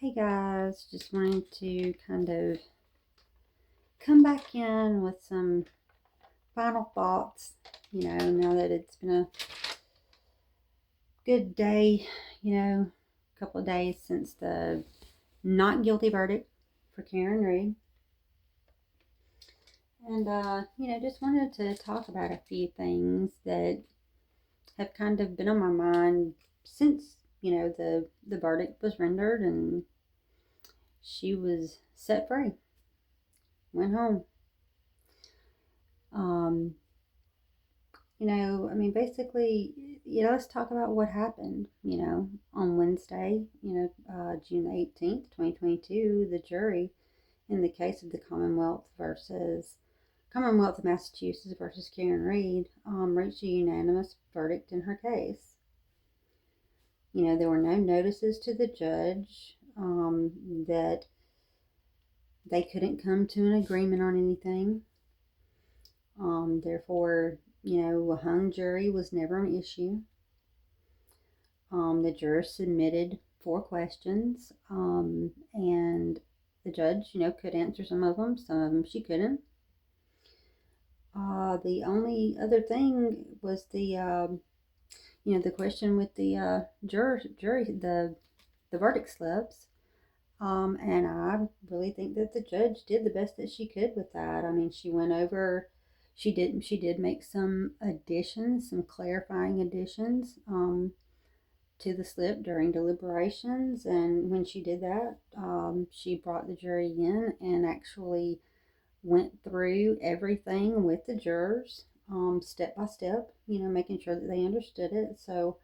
Hey guys, just wanted to kind of come back in with some final thoughts, now that it's been a good day, a couple of days since the not guilty verdict for Karen Reed. And, just wanted to talk about a few things that have kind of been on my mind since, the verdict was rendered and she was set free, went home. Um, basically, let's talk about what happened, on Wednesday, June 18th, 2022, the jury in the case of the Commonwealth of Massachusetts versus Karen Reed, reached a unanimous verdict in her case. There were no notices to the judge, that they couldn't come to an agreement on anything. Therefore, a hung jury was never an issue. The jurors submitted 4 questions, and the judge, could answer some of them she couldn't. The only other thing was the question with the the verdict slips. And I really think that the judge did the best that she could with that. I mean, she went over, she did make some additions, some clarifying additions, to the slip during deliberations. And when she did that, she brought the jury in and actually went through everything with the jurors, step by step, making sure that they understood it. So,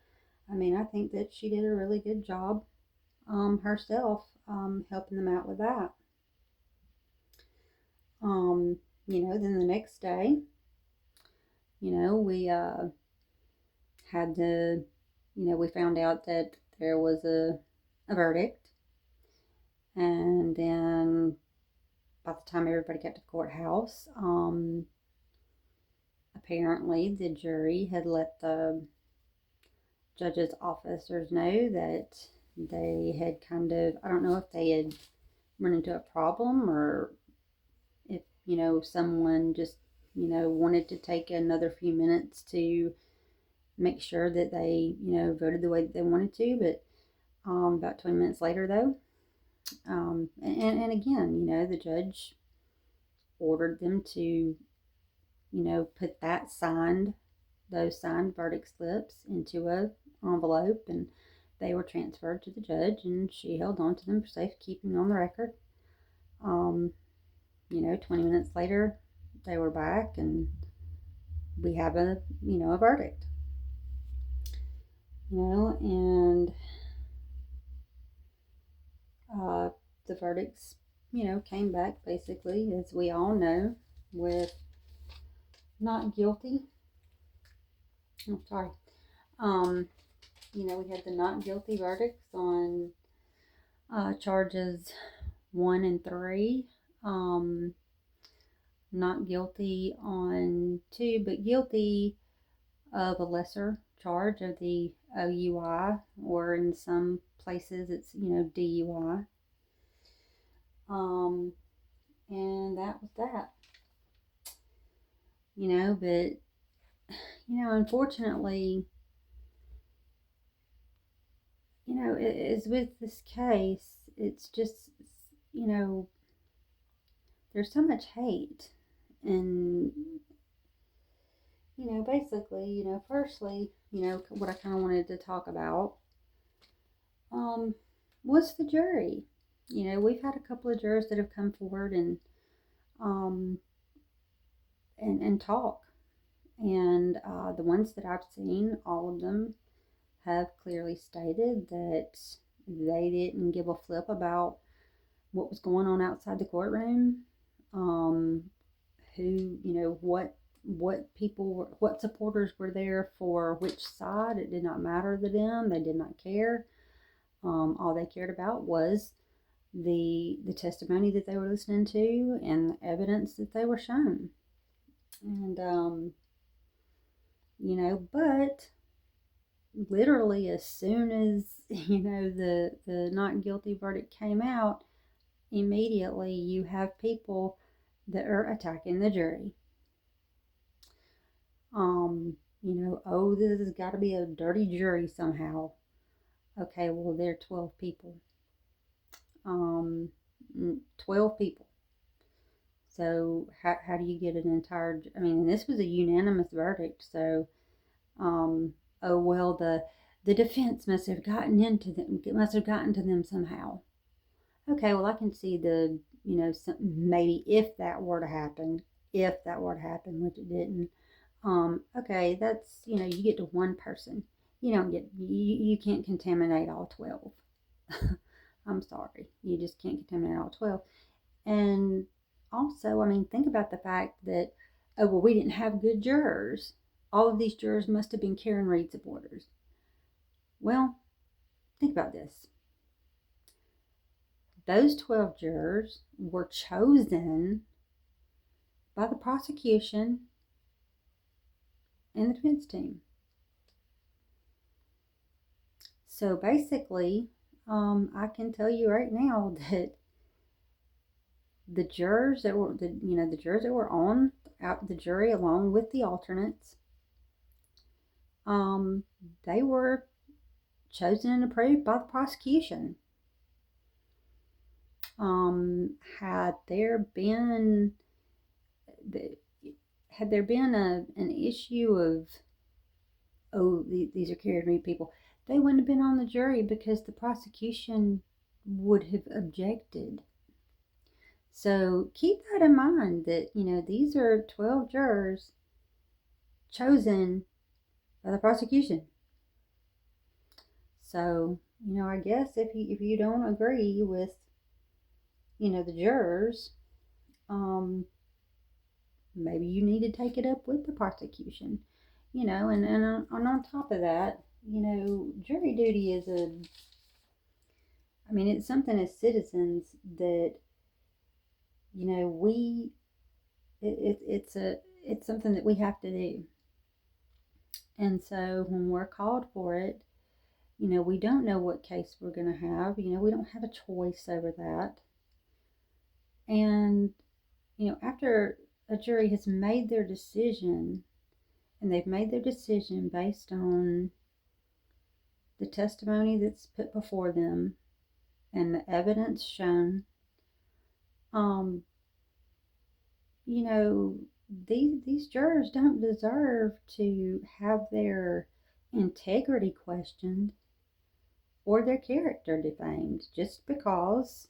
I think that she did a really good job, herself, helping them out with that. Then the next day, we had the, we found out that there was a verdict. And then by the time everybody got to the courthouse, apparently the jury had let the judge's officers know that they had kind of, I don't know if they had run into a problem or if, someone just, wanted to take another few minutes to make sure that they, voted the way that they wanted to. But about 20 minutes later, though, and again, the judge ordered them to, put those signed verdict slips into a envelope, and they were transferred to the judge, and she held on to them for safekeeping on the record. 20 minutes later, they were back, and we have a verdict. And the verdicts, came back basically, as we all know, with not guilty. I'm sorry. We had the not guilty verdicts on charges 1 and 3. Not guilty on 2, but guilty of a lesser charge of the OUI, or in some places it's, DUI. And that was that. But, unfortunately, as with this case, it's just, there's so much hate. And, basically, firstly, what I kind of wanted to talk about, was the jury. We've had a couple of jurors that have come forward and talk. And the ones that I've seen, all of them have clearly stated that they didn't give a flip about what was going on outside the courtroom, what supporters were there for which side. It did not matter to them. They did not care. All they cared about was the testimony that they were listening to and the evidence that they were shown. And but literally as soon as the not guilty verdict came out, immediately you have people that are attacking the jury. Oh, this has got to be a dirty jury somehow. Okay, well, there are 12 people. Um, 12 people. So how do you get an entire? I mean, this was a unanimous verdict. So, oh well, the defense must have gotten into them. Must have gotten to them somehow. Okay, well, I can see maybe if that were to happen, which it didn't. Okay, that's you get to one person. You can't contaminate all 12. I'm sorry, you just can't contaminate all 12. And also, I mean, think about the fact that, oh, well, we didn't have good jurors. All of these jurors must have been Karen Reed supporters. Well, think about this. Those 12 jurors were chosen by the prosecution and the defense team. So basically, I can tell you right now that the jurors that were the jurors that were on out the jury along with the alternates, they were chosen and approved by the prosecution. Had there been an issue of, oh, these are Karen Reed people, they wouldn't have been on the jury because the prosecution would have objected. So keep that in mind that these are 12 jurors chosen by the prosecution. So I guess if you don't agree with the jurors, maybe you need to take it up with the prosecution. And on top of that, jury duty is it's something as citizens that we it's something that we have to do. And so when we're called for it, we don't know what case we're going to have. We don't have a choice over that. And after a jury has made their decision, and they've made their decision based on the testimony that's put before them and the evidence shown, um, these jurors don't deserve to have their integrity questioned or their character defamed just because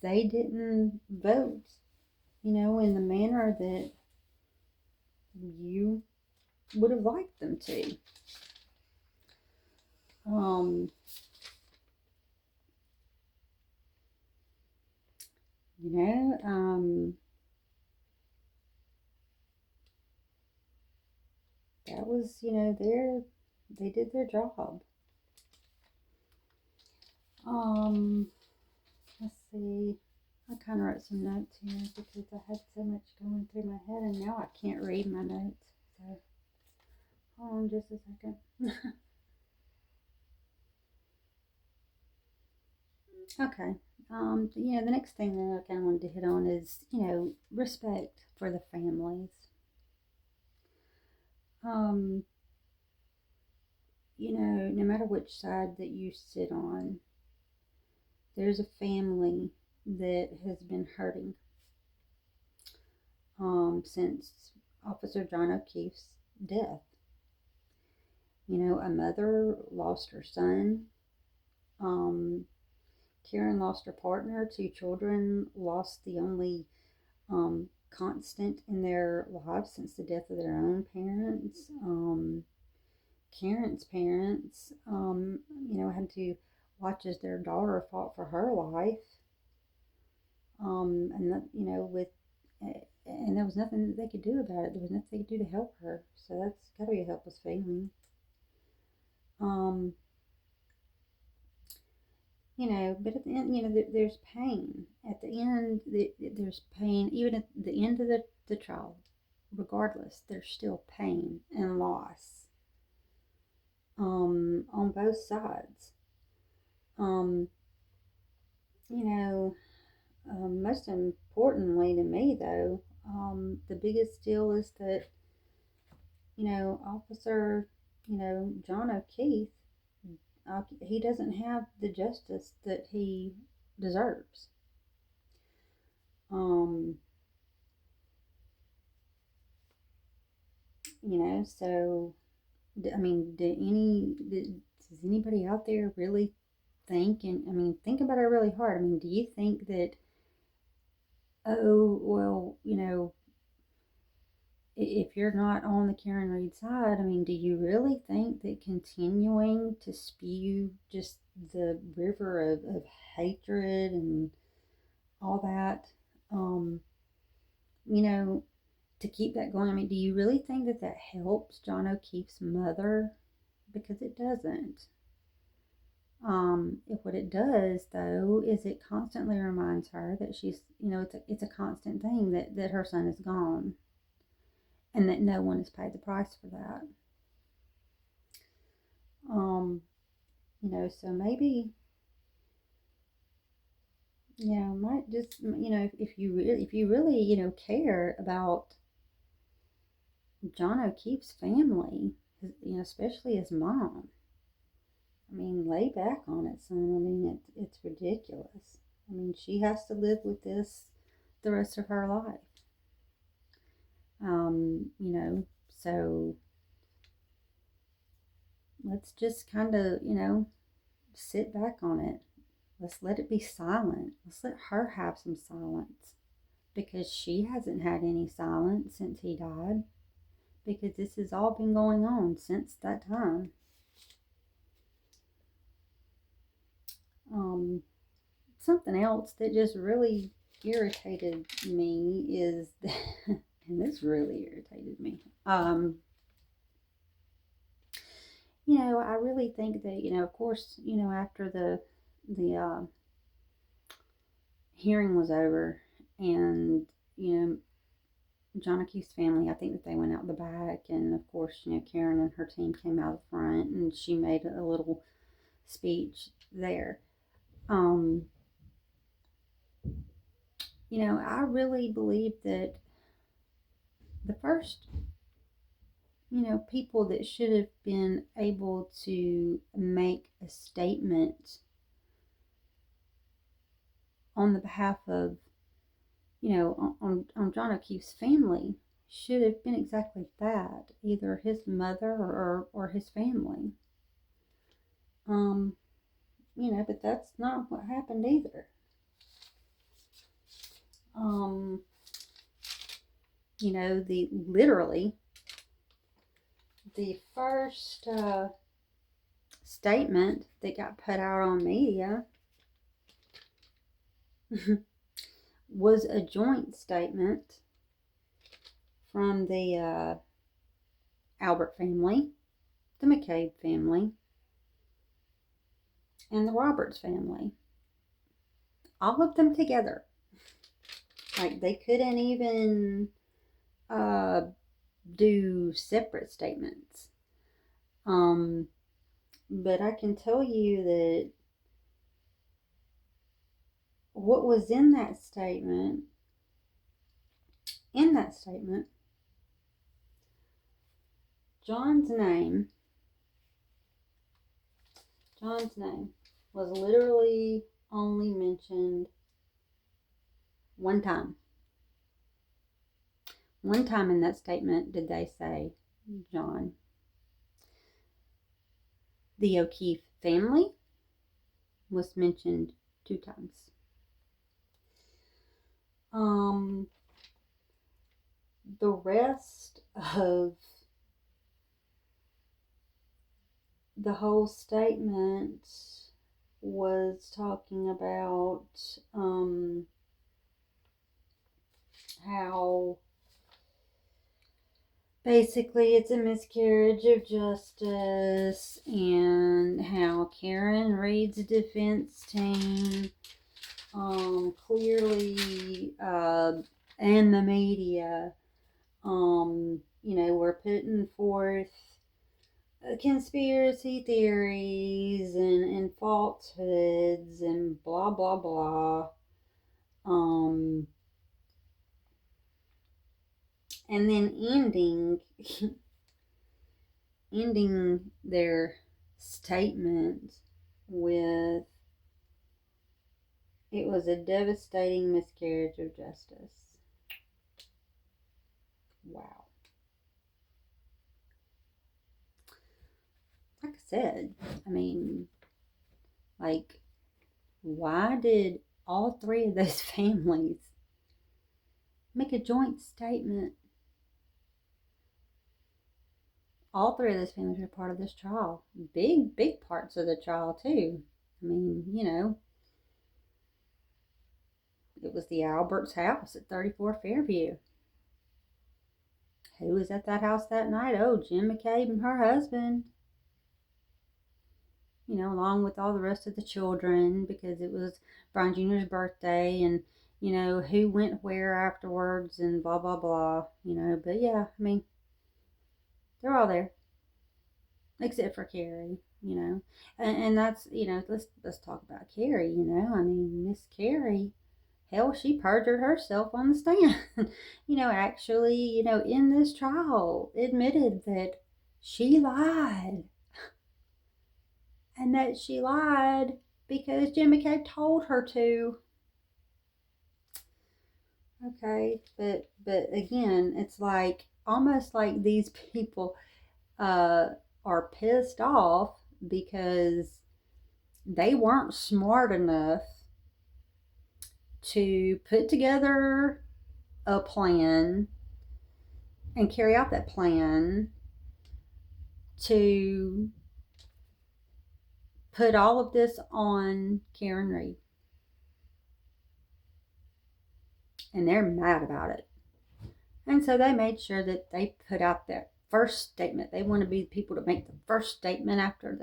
they didn't vote, in the manner that you would have liked them to. Um, you know, that was, they did their job. Let's see. I kind of wrote some notes here because I had so much going through my head and now I can't read my notes. So, hold on just a second. Okay. The next thing that I kind of wanted to hit on is, respect for the families. Um, no matter which side that you sit on, there's a family that has been hurting since Officer John O'Keefe's death. A mother lost her son. Karen lost her partner. Two children lost the only constant in their lives since the death of their own parents. Karen's parents, had to watch as their daughter fought for her life. And that, and there was nothing that they could do about it. There was nothing they could do to help her. So that's got to be a helpless feeling. But at the end, there's pain. At the end, there's pain. Even at the end of the trial, regardless, there's still pain and loss. on both sides. Um, most importantly to me, though, the biggest deal is that, Officer, John O'Keefe, he doesn't have the justice that he deserves. Um, so, I mean, does anybody out there really think, and I mean, think about it really hard. I mean, do you think that, oh, well, if you're not on the Karen Read side, I mean, do you really think that continuing to spew just the river of hatred and all that, um, you know, to keep that going? I mean, do you really think that that helps John O'Keefe's mother? Because it doesn't. If what it does though is it constantly reminds her that she's, it's a constant thing that her son is gone, and that no one has paid the price for that. Um, so maybe, might just, if you really, care about John O'Keefe's family, especially his mom. I mean, lay back on it, son. I mean, it's ridiculous. I mean, she has to live with this the rest of her life. So let's just kind of, sit back on it. Let's let it be silent. Let's let her have some silence, because she hasn't had any silence since he died, because this has all been going on since that time. Something else that just really irritated me is, and this really irritated me. I really think that, of course, after the hearing was over, and John O'Keefe's family, I think that they went out the back, and of course, Karen and her team came out the front, and she made a little speech there. I really believe that the first, people that should have been able to make a statement on the behalf of, on John O'Keefe's family should have been exactly that, either his mother or his family. But that's not what happened either. Literally the first statement that got put out on media was a joint statement from the Albert family, the McCabe family, and the Roberts family. All of them together. Like, they couldn't even do separate statements. But I can tell you that what was in that statement, John's name was literally only mentioned one time. One time in that statement did they say John. The O'Keefe family was mentioned 2 times. The rest of the whole statement was talking about how basically it's a miscarriage of justice, and how Karen Read's defense team clearly and the media were putting forth conspiracy theories and falsehoods and blah blah blah. Um, and then ending their statement with, it was a devastating miscarriage of justice. Wow. Like I said, I mean, like, why did all three of those families make a joint statement? All three of those families were part of this trial. Big parts of the trial, too. I mean, it was the Alberts' house at 34 Fairview. Who was at that house that night? Oh, Jim McCabe and her husband. Along with all the rest of the children, because it was Brian Jr.'s birthday, and, who went where afterwards, and blah, blah, blah, But yeah, I mean, they're all there, except for Carrie, And that's, let's talk about Carrie, I mean, Miss Carrie, hell, she perjured herself on the stand. Actually, in this trial, admitted that she lied. And that she lied because Jim McCabe told her to. Okay, but again, it's like almost like these people are pissed off because they weren't smart enough to put together a plan and carry out that plan to put all of this on Karen Reed. And they're mad about it. And so they made sure that they put out their first statement. They want to be the people to make the first statement after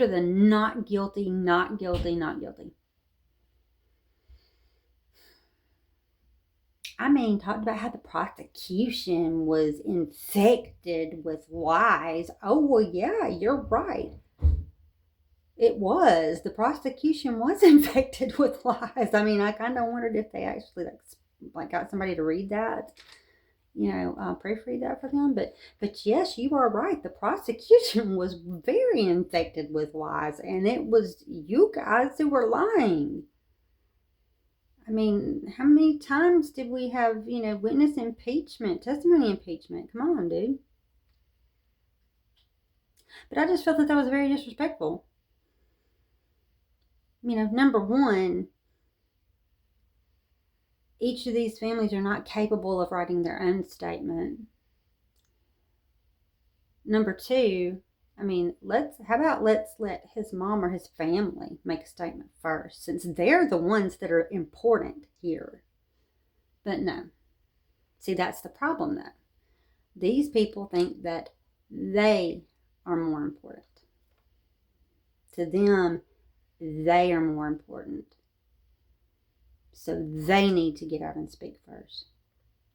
the not guilty, not guilty, not guilty. I mean, talked about how the prosecution was infected with lies. Oh, well, yeah, you're right. It was. The prosecution was infected with lies. I mean, I kind of wondered if they actually like got somebody to read that, proofread that for them. But yes, you are right. The prosecution was very infected with lies, and it was you guys who were lying. I mean, how many times did we have, witness impeachment, testimony impeachment? Come on, dude. But I just felt that was very disrespectful. Number one, each of these families are not capable of writing their own statement. Number two, I mean, let's let his mom or his family make a statement first, since they're the ones that are important here. But no. See, that's the problem, though. These people think that they are more important. To them, they are more important. So they need to get out and speak first.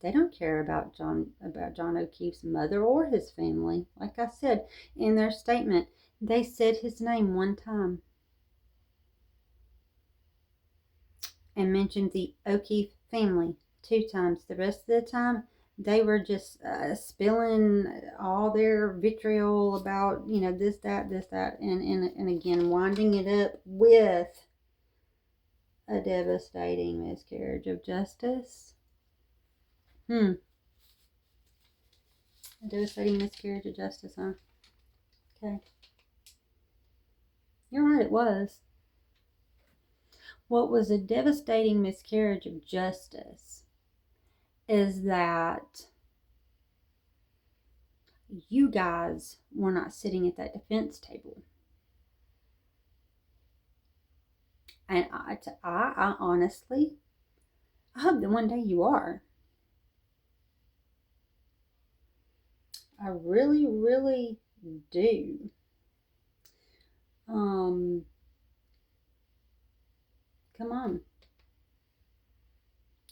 They don't care about John O'Keefe's mother or his family. Like I said, in their statement, they said his name one time and mentioned the O'Keefe family 2 times. The rest of the time, they were just spilling all their vitriol about, this, that, and again, winding it up with a devastating miscarriage of justice. A devastating miscarriage of justice, huh? Okay. You're right, it was. What was a devastating miscarriage of justice is that you guys were not sitting at that defense table. And I honestly, I hope that one day you are. I really, really do. Come on.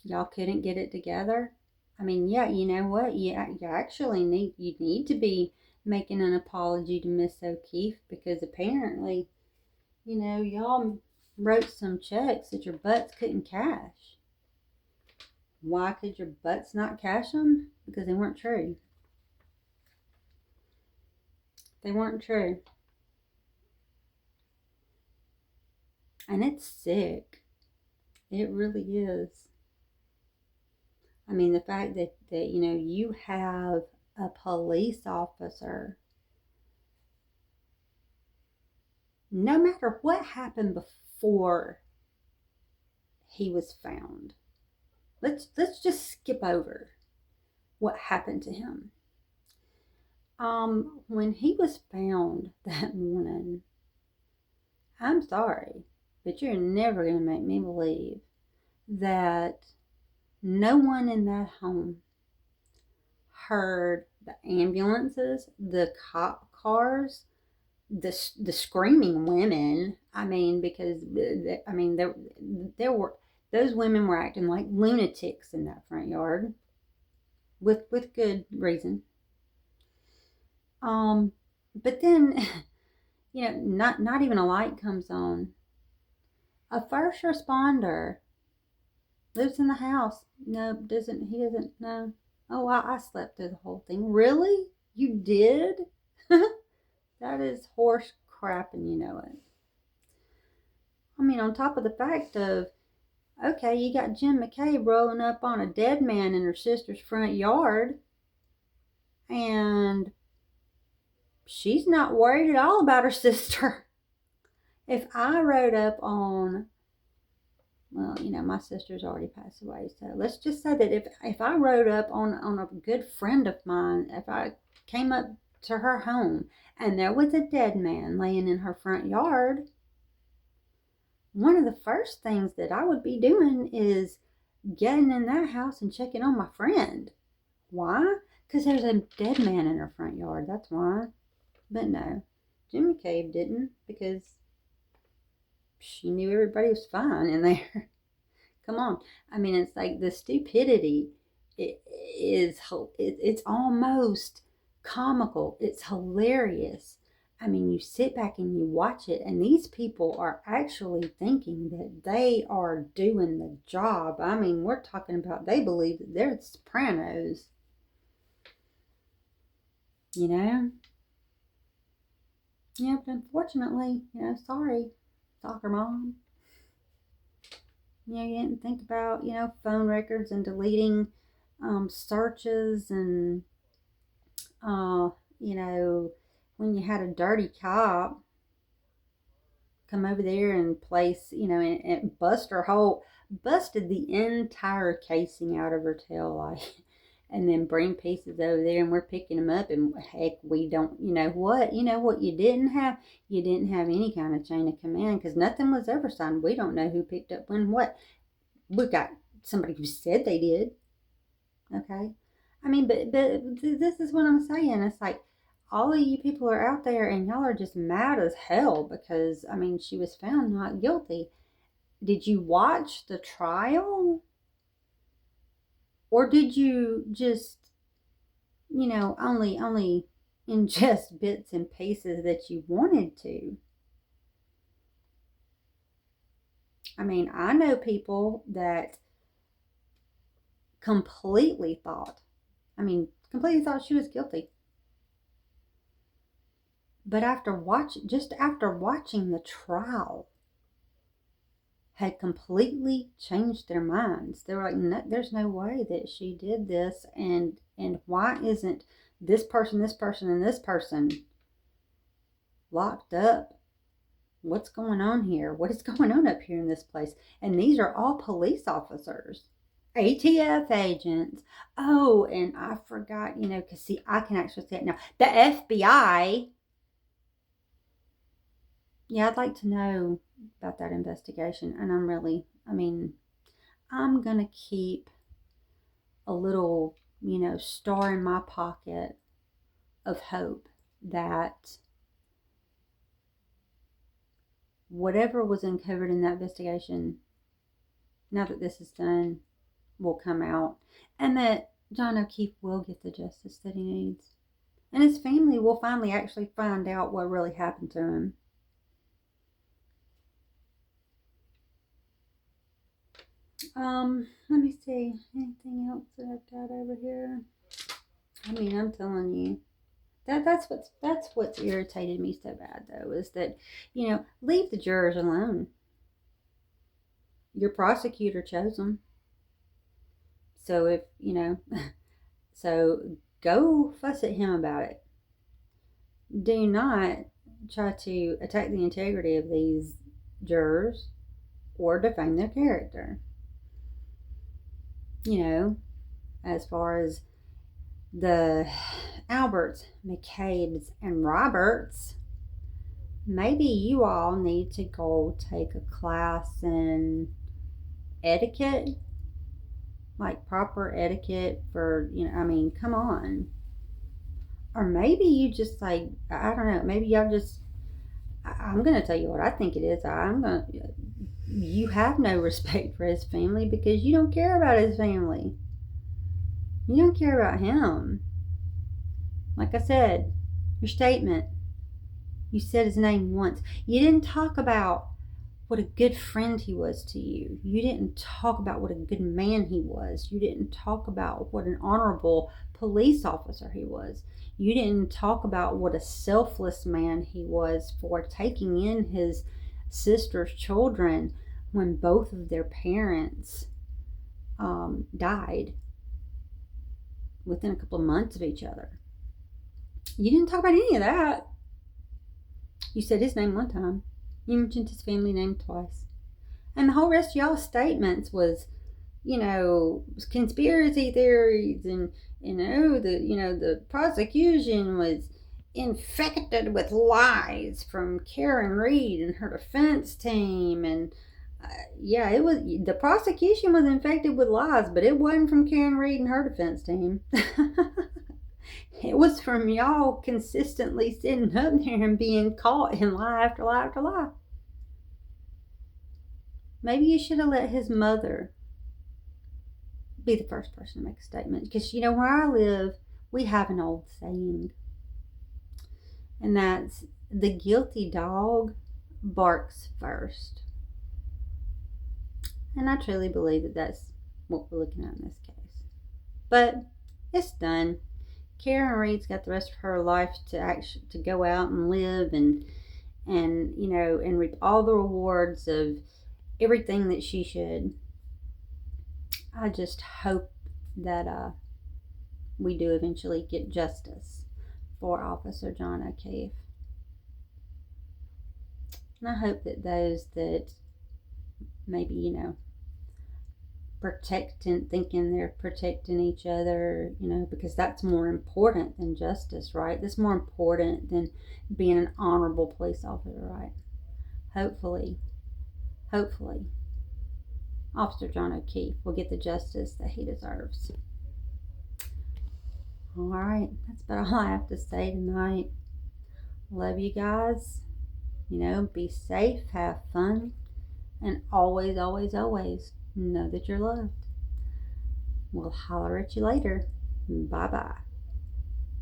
Y'all couldn't get it together? I mean, yeah, you know what? You actually need to be making an apology to Miss O'Keefe because apparently, y'all wrote some checks that your butts couldn't cash. Why could your butts not cash them? Because they weren't true. They weren't true. And it's sick. It really is. I mean, the fact that you have a police officer, no matter what happened before he was found. Let's just skip over what happened to him. When he was found that morning, I'm sorry, but you're never going to make me believe that no one in that home heard the ambulances, the cop cars, the screaming women. I mean, because there were those women were acting like lunatics in that front yard, with good reason. But then, not even a light comes on. A first responder lives in the house. No, he doesn't know. Oh, I slept through the whole thing. Really? You did? That is horse crap, and you know it. I mean, on top of the fact of, okay, you got Jim McCabe rolling up on a dead man in her sister's front yard, and she's not worried at all about her sister. If I rode up on, well, my sister's already passed away, so let's just say that if I rode up on a good friend of mine, if I came up to her home and there was a dead man laying in her front yard, one of the first things that I would be doing is getting in that house and checking on my friend. Why? Because there's a dead man in her front yard. That's why. But no, Jim McCabe didn't, because she knew everybody was fine in there. Come on. I mean, it's like the stupidity it's almost comical. It's hilarious. I mean, you sit back and you watch it, and these people are actually thinking that they are doing the job. I mean, we're talking about, they believe that they're the Sopranos. Yeah, but unfortunately, sorry, soccer mom. You didn't think about, phone records and deleting searches, and, when you had a dirty cop come over there and place, and busted the entire casing out of her tail light, and then bring pieces over there, and we're picking them up, and heck, we don't, what you didn't have any kind of chain of command, because nothing was ever signed. We don't know who picked up when what. We got somebody who said they did. Okay. I mean, but this is what I'm saying. It's like, all of you people are out there and y'all are just mad as hell because, I mean, she was found not guilty. Did you watch the trial? Or did you just, only ingest bits and pieces that you wanted to? I mean, I know people that completely thought she was guilty. But after watching the trial, had completely changed their minds. They were like, no, there's no way that she did this, and why isn't this person, and this person locked up? What's going on here? What is going on up here in this place? And these are all police officers, ATF agents. Oh, and I forgot, because see, I can actually say it now. The FBI. Yeah, I'd like to know about that investigation. And I'm going to keep a little, star in my pocket of hope that whatever was uncovered in that investigation, now that this is done, will come out. And that John O'Keefe will get the justice that he needs. And his family will finally actually find out what really happened to him. Let me see. Anything else that I've got over here? I mean, I'm telling you. That's what's irritated me so bad though, is that, leave the jurors alone. Your prosecutor chose them. So if, so go fuss at him about it. Do not try to attack the integrity of these jurors or defame their character. As far as the Alberts, McCabe's, and Roberts, maybe you all need to go take a class in etiquette, like proper etiquette for, come on. Or maybe you just I don't know, maybe y'all just, I'm going to tell you what I think it is. You have no respect for his family because you don't care about his family. You don't care about him. Like I said, your statement, you said his name once. You didn't talk about what a good friend he was to you. You didn't talk about what a good man he was. You didn't talk about what an honorable police officer he was. You didn't talk about what a selfless man he was for taking in his sister's children when both of their parents died within a couple of months of each other. You didn't talk about any of that. You said his name one time. You mentioned his family name twice. And the whole rest of y'all's statements was, conspiracy theories and, the prosecution was infected with lies from Karen Reed and her defense team. And it was, the prosecution was infected with lies, but it wasn't from Karen Reed and her defense team. It was from y'all consistently sitting up there and being caught in lie after lie after lie. Maybe you should have let his mother be the first person to make a statement. Because, where I live, we have an old saying. And that's, the guilty dog barks first. And I truly believe that that's what we're looking at in this case. But it's done. Karen Reed's got the rest of her life to go out and live and reap all the rewards of everything that she should. I just hope that we do eventually get justice for Officer John O'Keefe. And I hope that those that maybe, thinking they're protecting each other, because that's more important than justice, right? That's more important than being an honorable police officer, right? Hopefully, Officer John O'Keefe will get the justice that he deserves. All right, that's about all I have to say tonight. Love you guys. Be safe, have fun, and always, always, always know that you're loved. We'll holler at you later. Bye-bye.